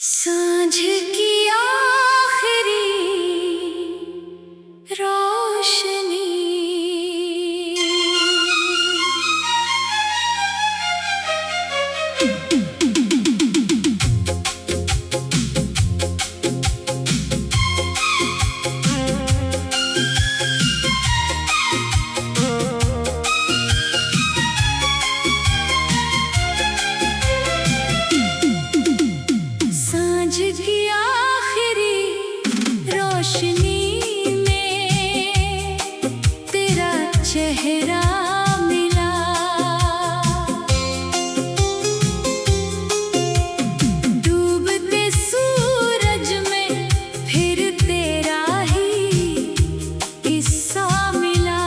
सांझ की आखिरी रोशनी। सांझ की आखिरी रोशनी में तेरा चेहरा मिला। डूबते सूरज में फिर तेरा ही किस्सा मिला।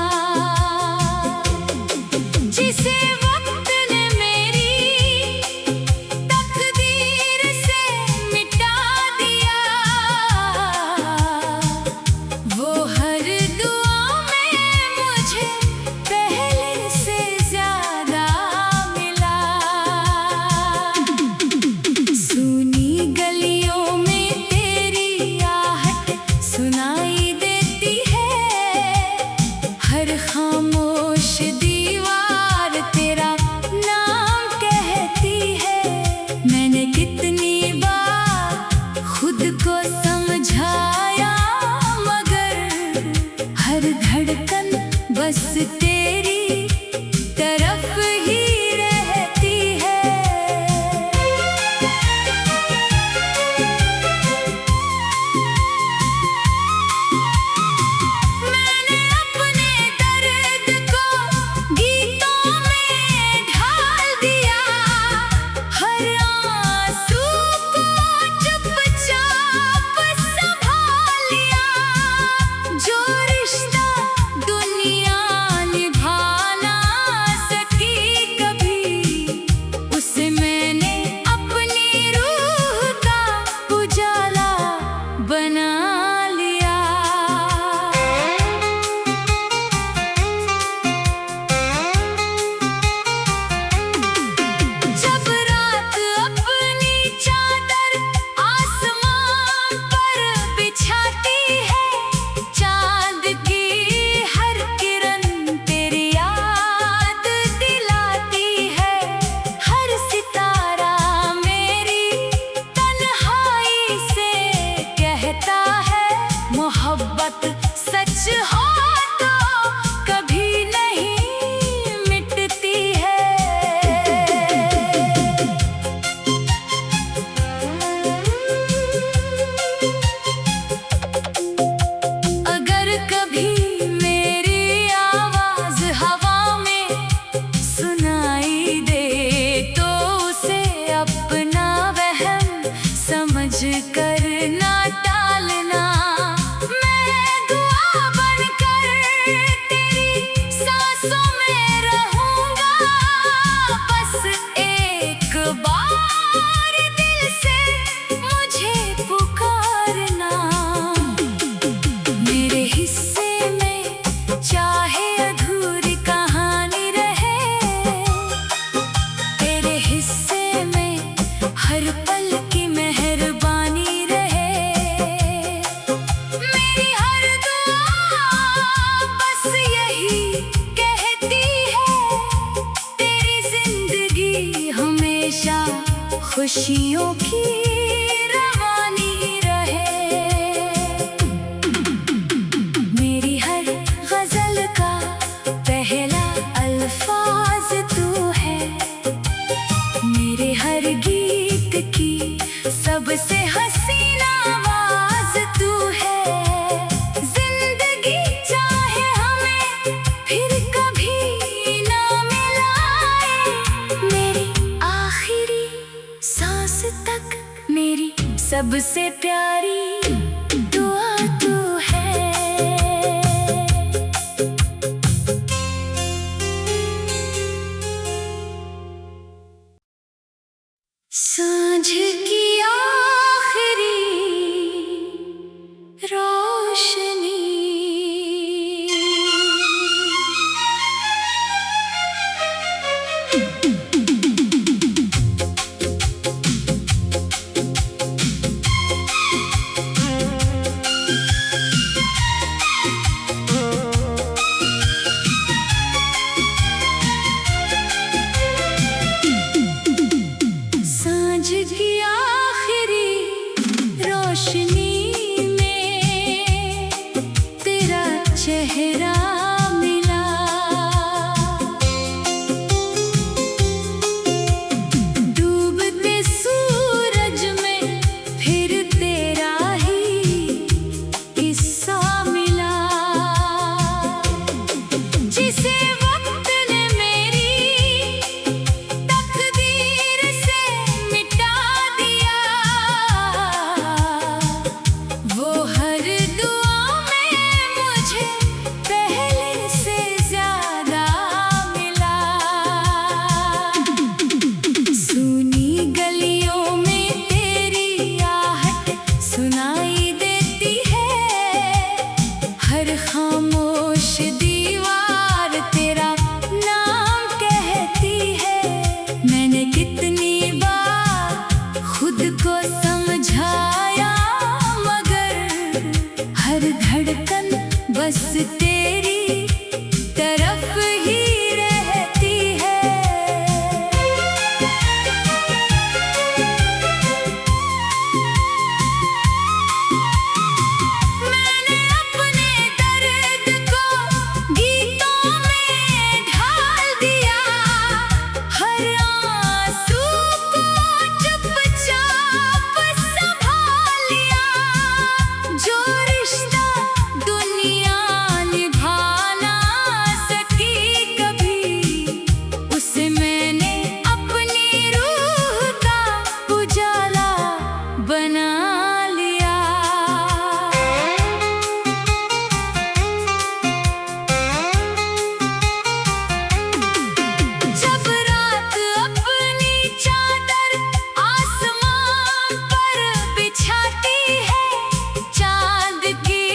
जिसे वक्त ने मेरी तकदीर से मिटा दिया, वो हर दुआ में मुझे पहले से ज्यादा मिला। सुनी गलियों में तेरी आहट सुनाई देती है। हर खामोश दीवार तेरा नाम कहती है। मैंने कितनी बार खुद को समझाया, मगर हर धड़कन बस तेरी तरफ ही रहती है। मैंने अपने दर्द को गीतों में ढाल दिया। हर आंसू को चुपचाप संभाल लिया। जो रिश्ता दुनिया निभा ना सकी कभी, उसे मैंने अपनी रूह का उजाला बना लिया। जब रात अपनी चादर आसमान पर बिछाती है, चांद की हर किरण तेरी याद दिलाती है। हर सितारा मेरी तन्हाई से कहता है, मोहब्बत सच हो तो कभी नहीं मिटती है। अगर कभी मेरी आवाज हवा में सुनाई दे, तो उसे अपना वहम समझ कर ना टालना। मैं दुआ बनकर तेरी सांसों में रहूंगा। बस एक बार दिल से मुझे पुकारना। मेरे हिस्से में चाहे अधूरी कहानी रहे, तेरे हिस्से में हर पल की मेहरबानी रहे। मेरी हर दुआ बस यही कहती है, तेरी जिंदगी हमेशा खुशियों की रवानी रहे। मेरी हर गजल का पहला अल्फाज तू है। मेरे हर गीत की सबसे हसीन आवाज तू है। जिंदगी चाहे हमें फिर कभी ना मिलाए, मेरी आखिरी सांस तक मेरी सबसे प्यारी दुआ तू है। सांझ की आखिरी रोशनी। सांझ की आखिरी रोशनी में तेरा चेहरा मिला। डूबते सूरज में फिर तेरा ही किस्सा मिला। जिसे वक्त ने मेरी तकदीर से मिटा दिया, वो हर दुआ में मुझे पहले से ज्यादा मिला। सुनी गलियों में तेरी आहट सुनाई देती है, हर खामोश दीवार तेरा नाम कहती है। मैंने कितनी बार खुद को समझाया, मगर हर धड़कन बस तेरी तरफ ही रहती है। मैंने अपने दर्द को गीतों में ढाल दिया, हर आंसू को चुपचाप संभाल लिया। जो रिश्ता दुनिया निभा ना सकी कभी, उसे मैंने अपनी रूह का उजाला बना लिया। जब रात अपनी चादर आसमान पर बिछाती है, चांद की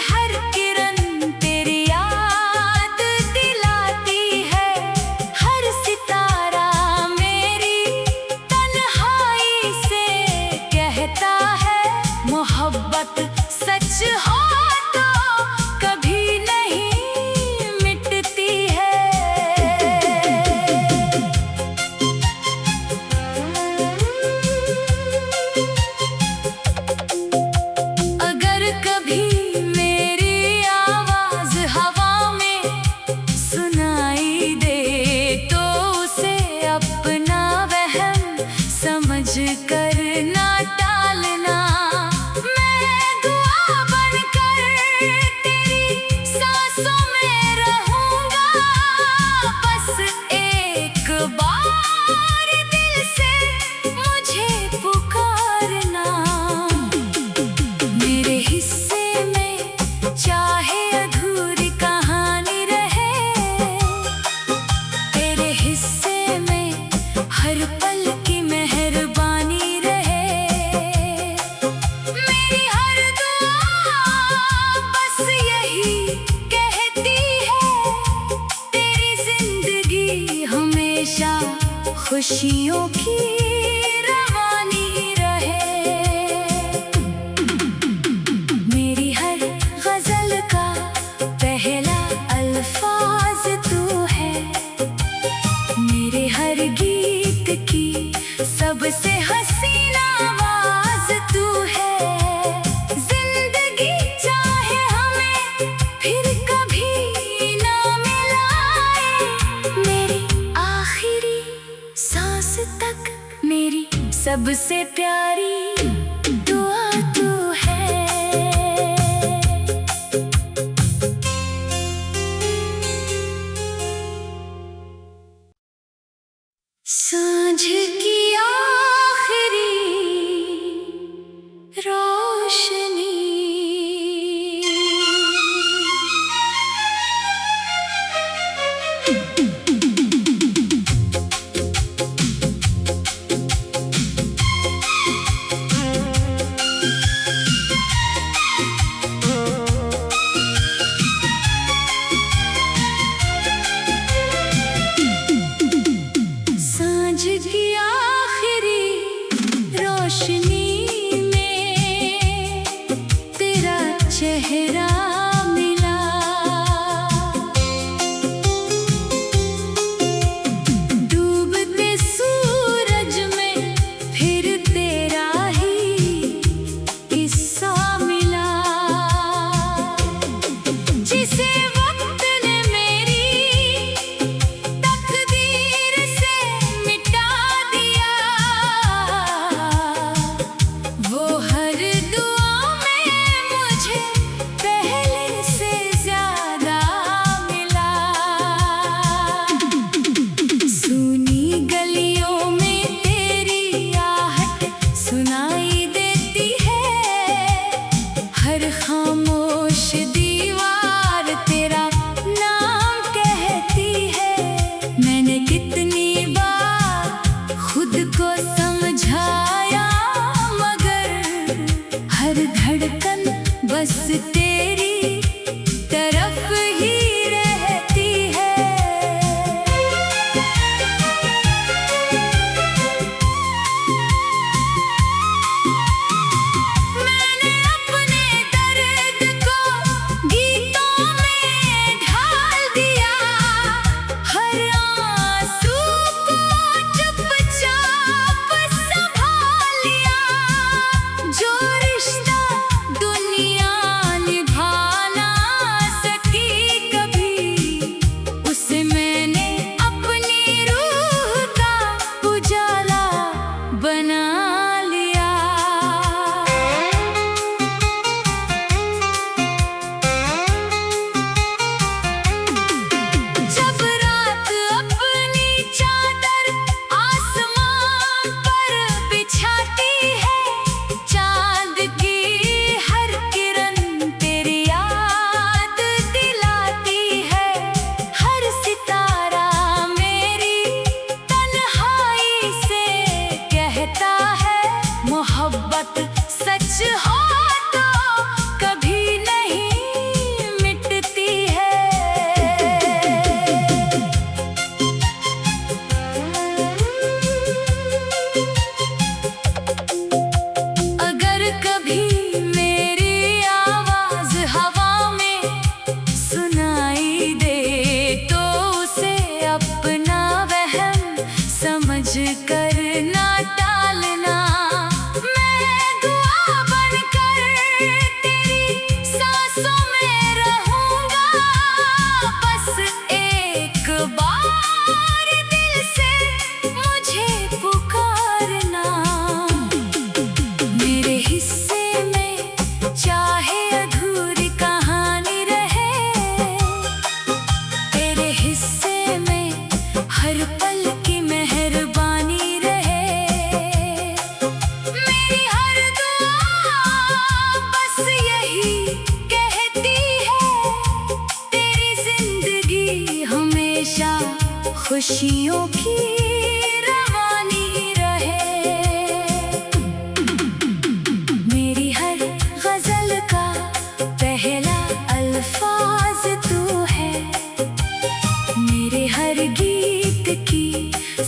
हर किरण तेरी याद दिलाती है। हर सितारा मेरी तन्हाई से कहता है, मोहब्बत सच हो तो कभी नहीं मिटती है। अगर कभी मेरी आवाज हवा में सुनाई दे, तो उसे अपना वहम समझ कर ना टालना। मैं दुआ बनकर तेरी सांसों में रहूंगा, बस एक बार दिल से मुझे पुकारना। मेरे हिस्से में चाहे अधूरी कहानी रहे, तेरे हिस्से में हर पल की मेहरबानी रहे। मेरी हर दुआ बस यही कहती है, तेरी जिंदगी हमेशा खुशियों की रवानी रहे। मेरी हर गजल का पहला अल्फाज तू है, मेरे हर गीत की सबसे हसीन आवाज तू है। जिंदगी चाहे हमें फिर कभी ना मिलाए, मेरी आखिरी सांस तक मेरी सबसे प्यारी दुआ तू है। सांझ की आखिरी रोशनी। सांझ की आखिरी रोशनी में तेरा चेहरा मिला। डूबते सूरज में फिर बस तेरी तरफ ही रहती है। मैंने अपने दर्द को गीतों में ढाल दिया, हर आंसू को चुपचाप संभाल लिया। जो रिश्ता दुनिया निभा ना सकी कभी, उसे मैंने अपनी रूह का उजाला बना लिया। जब रात अपनी चादर आसमान पर बिछाती है, चांद की हर किरण तेरी याद दिलाती है। हर सितारा मेरी तन्हाई से कहता है, मोहब्बत सच हो तो कभी नहीं मिटती है। अगर कभी मेरी आवाज हवा में सुनाई दे, तो उसे अपना वहम समझ कर ना टालना। मैं दुआ बनकर तेरी सांसों में रहूंगा, बस एक बार दिल से मुझे पुकारना। मेरे हिस्से में चाहे अधूरी कहानी रहे, तेरे हिस्से में हर पल की मेहरबानी रहे। मेरी हर दुआ बस यही कहती है, तेरी जिंदगी हमेशा खुशियों की रवानी रहे। मेरी हर गजल का पहला अल्फाज तू है, मेरे हर गीत की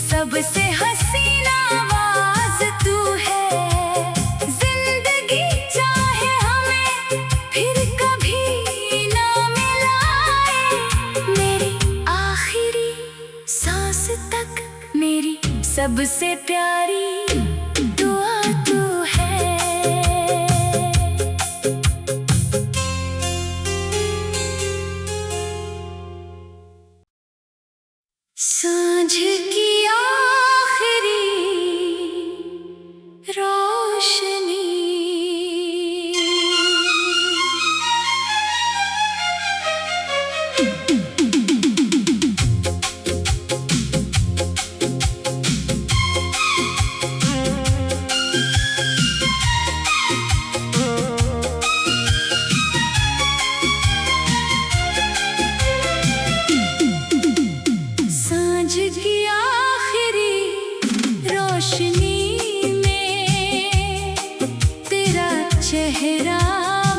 सबसे हसीन आवाज तू है। जिंदगी चाहे हमें फिर कभी ना मिलाए, मेरी आखिरी सांस तक मेरी सबसे प्यारी दुआ तू है। सांझ की आखिरी रोशनी, सांझ की आखिरी रोशनी में तेरा चेहरा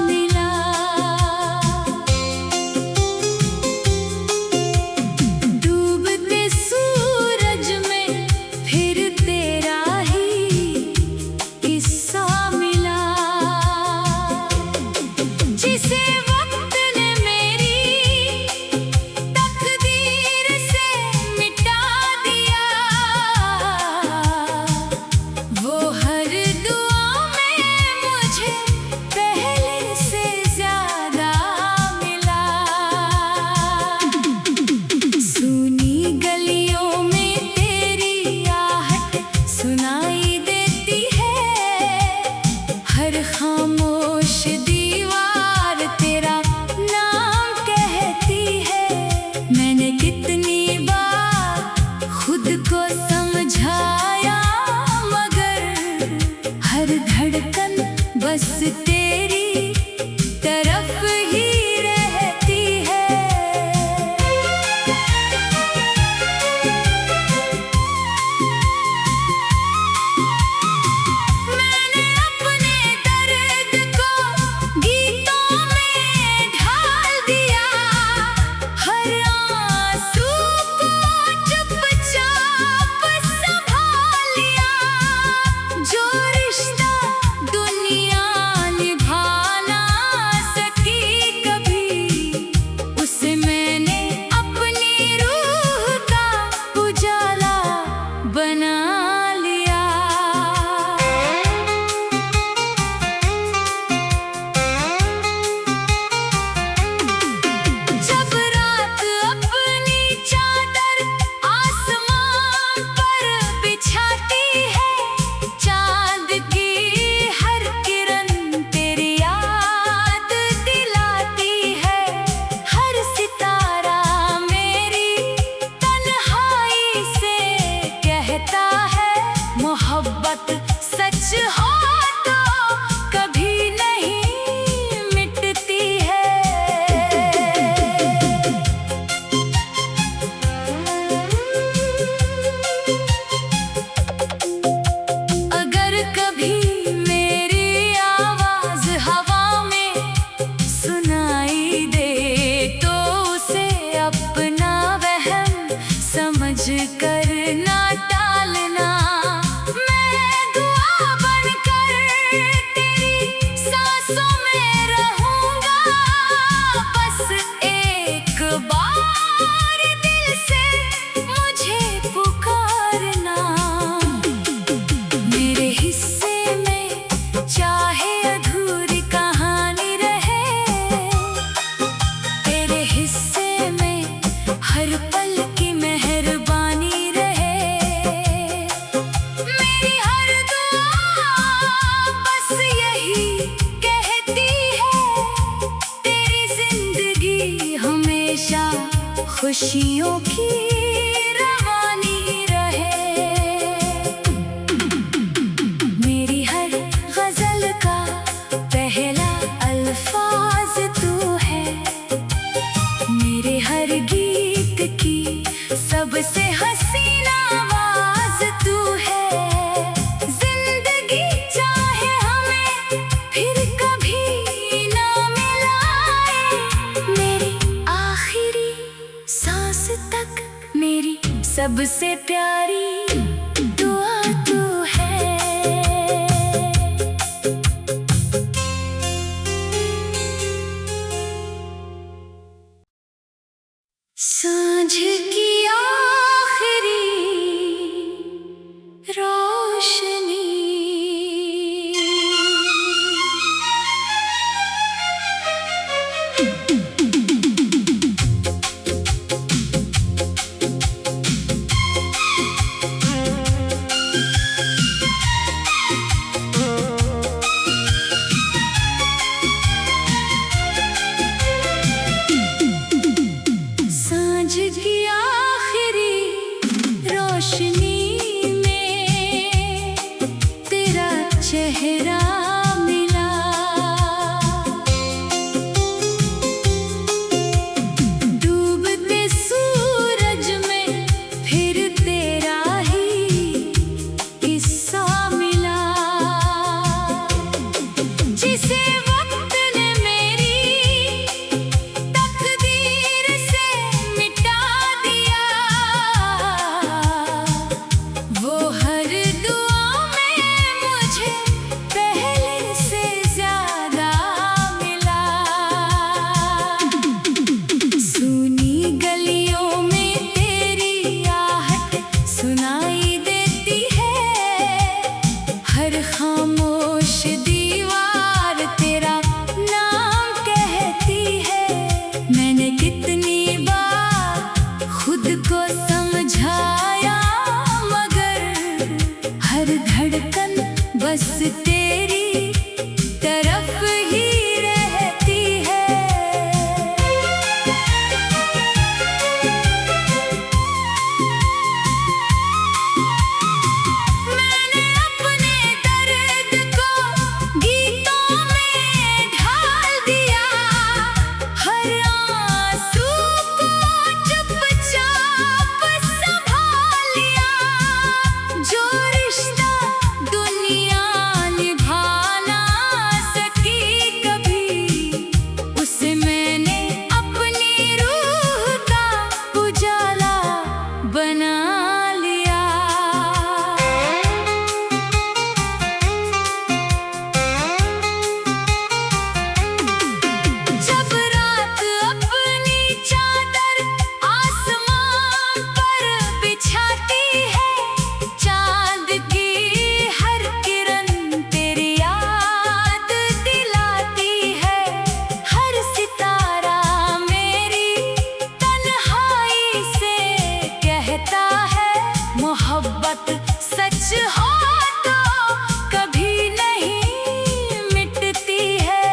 मिला। डूबते सूरज में फिर तेरा ही किस्सा मिला, जिसे वक्त ने मेरी तकदीर से मिटा दिया। वो हर दुआ में मुझे पहले से ज्यादा मिला। सूनी गलियों में तेरी आहट सुनाई देती है, हर खामोश दीवार तेरा नाम कहती है। मैंने कितनी बार खुद को समझाया, मगर हर धड़कन बस तेरी तरफ ही रहती है। मैंने अपने दर्द को गीतों खुशियों की रवानी रहे। मेरी हर गजल का पहला अल्फाज तू है, मेरे हर गीत की सबसे हसीन आवाज तू है। जिंदगी चाहे हमें फिर कभी ना मिलाए, मेरी आखिरी सांस तक मेरी सबसे प्यारी दुआ तू है। सांझ की आखिरी रोशनी, सांझ की आखिरी रोशनी में तेरा चेहरा मिला। डूबते सूरज में फिर तेरा ही किस्सा मिला, जिसे वक्त ने मेरी तकदीर से मिटा दिया। वो हर दुआ में मुझे पहले से ज्यादा मिला। सुनी गलियों में तेरी आहट सुनाई देती है, हर खामोश दीवार तेरा नाम कहती है। मैंने कितनी बार खुद को समझाया, मगर हर धड़कन बस तेरी तरफ ही रहती है। मैंने अपने दर्द को गीतों में ढाल दिया, हर आंसू को चुपचाप संभाल लिया। जो रिश्ता दुनिया निभा ना सकी कभी, उसे मैंने अपनी रूह का उजाला बना लिया। जब रात अपनी चादर आसमान पर बिछाती है, चांद की हर किरण तेरी याद दिलाती है। हर सितारा मेरी तन्हाई से कहता है, मोहब्बत सच हो तो कभी नहीं मिटती है।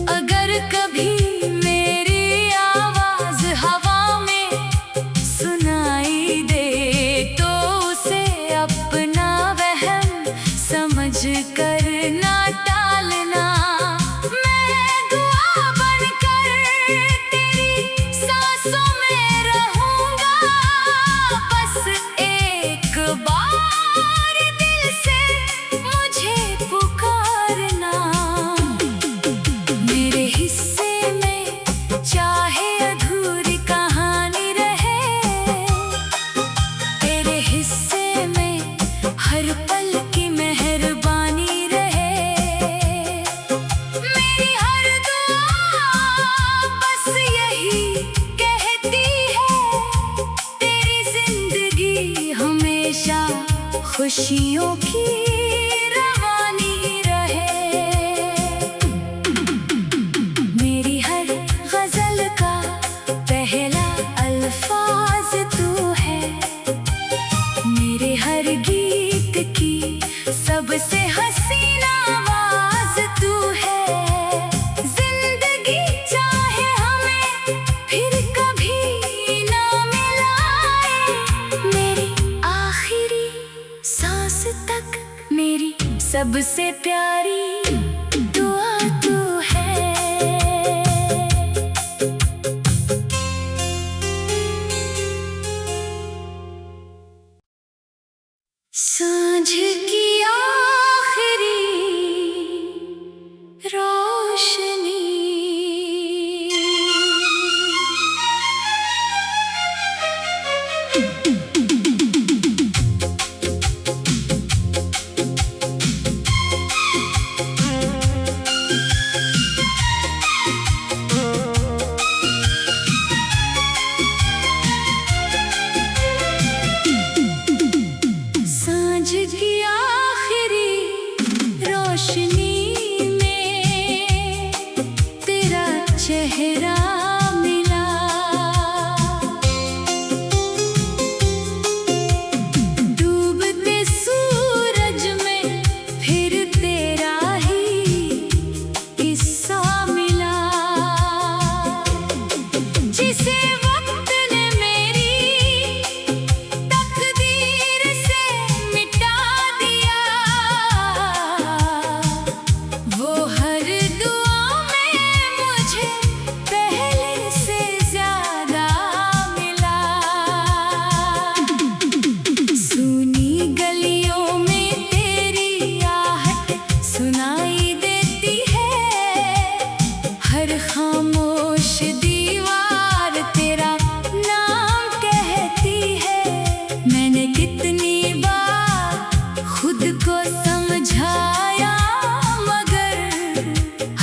अगर कभी मेरी आवाज हवा में सुनाई दे, तो उसे अपना वहम समझ कर ना टालना। मैं दुआ बनकर तेरी सांसों में रहूंगा, बस एक बार दिल से मुझे पुकारना। मेरे हिस्से में चाहे अधूरी कहानी रहे, तेरे हिस्से में हर पल की मेहरबानी रहे। मेरी हर दुआ बस यही कहती है, तेरी जिंदगी हमेशा खुशियों की रवानी रहे। मेरी हर गजल का पहला अल्फाज तू है, मेरे हर गीत की सबसे सबसे प्यारी दुआ तू है। सांझ की आखिरी रोशनी, सांझ की आखिरी रोशनी में तेरा चेहरा मिला। डूबते सूरज में फिर तेरा ही किस्सा मिला। जिसे वक्त ने मेरी तकदीर से मिटा दिया, वो हर दुआ में मुझे पहले से ज्यादा मिला। सुनी गलियों में तेरी आहट सुनाई देती है, हर खामोश दीवार तेरा नाम कहती है। मैंने कितनी बार खुद को समझाया, मगर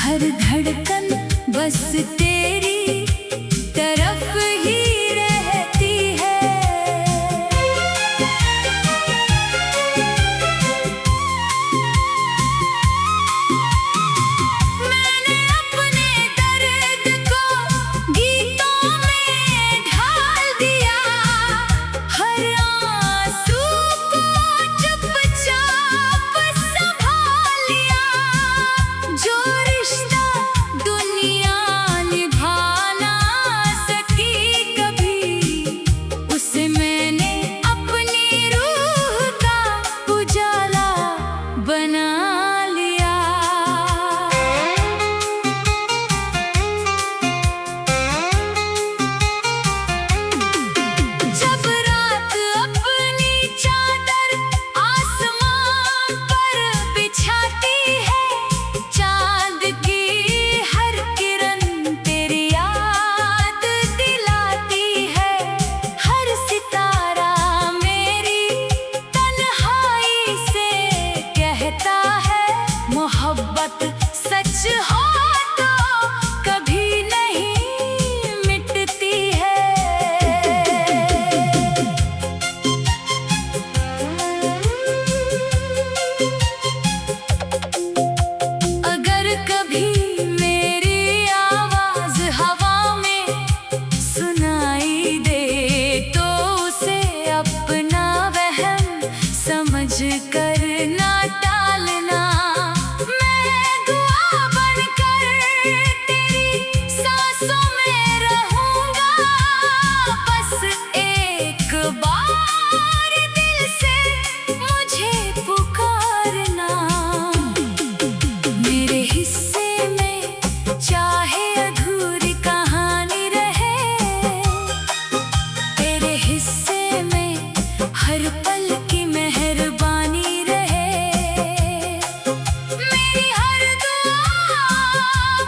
हर धड़कन बस तेरी तरफ ही रहती है। मैंने अपने दर्द को गीतों में ढाल दिया, हर आंसू को चुपचाप संभाल लिया। जो रिश्ता दुनिया निभा ना सकी कभी, उसे मैंने अपनी रूह का उजाला बना लिया। जब रात अपनी चादर आसमान पर बिछाती है, चांद की हर किरण तेरी याद दिलाती है। हर सितारा मेरी तन्हाई से कहता है, मोहब्बत सच हो तो कभी नहीं मिटती है। अगर कभी मेरी आवाज हवा में सुनाई दे, तो उसे अपना वहम समझ कर ना टालना। मैं दुआ बनकर तेरी सांसों में रहूंगा, बस एक बार दिल से मुझे पुकारना। मेरे हिस्से में चाहे अधूरी कहानी रहे, तेरे हिस्से में हर पल की मेहरबानी रहे। मेरी हर दुआ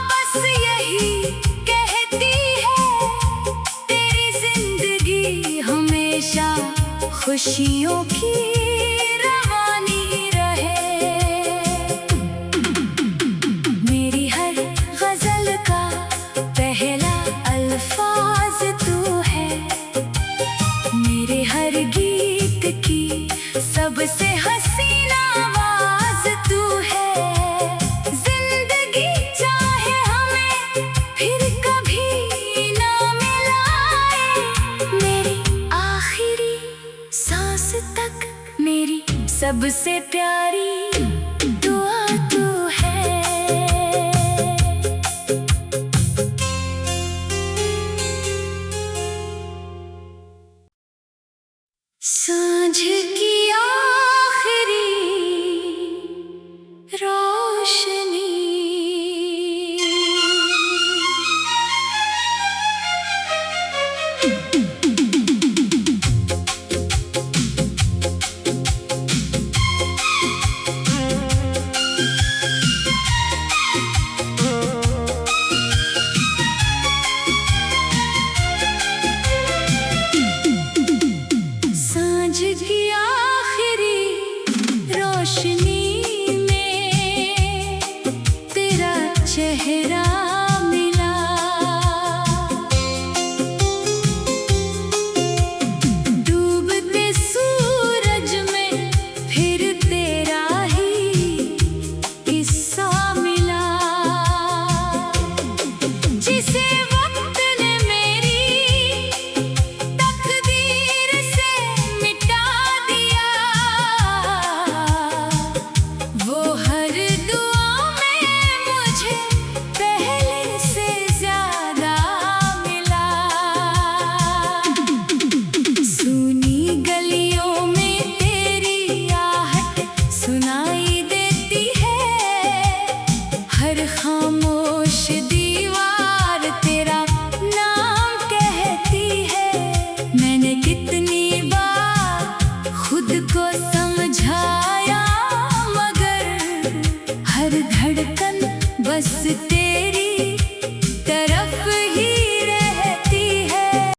बस यही कहती है, तेरी जिंदगी हमेशा खुशियों की रवानी रहे। मेरी हर गजल का पहला अल्फाज तू है, मेरे हर गीत की सबसे हसीन आवाज तू है। जिंदगी चाहे हमें फिर कभी ना मिलाए, मेरी आखिरी सांस तक मेरी सबसे प्यारी दुआ तू है। So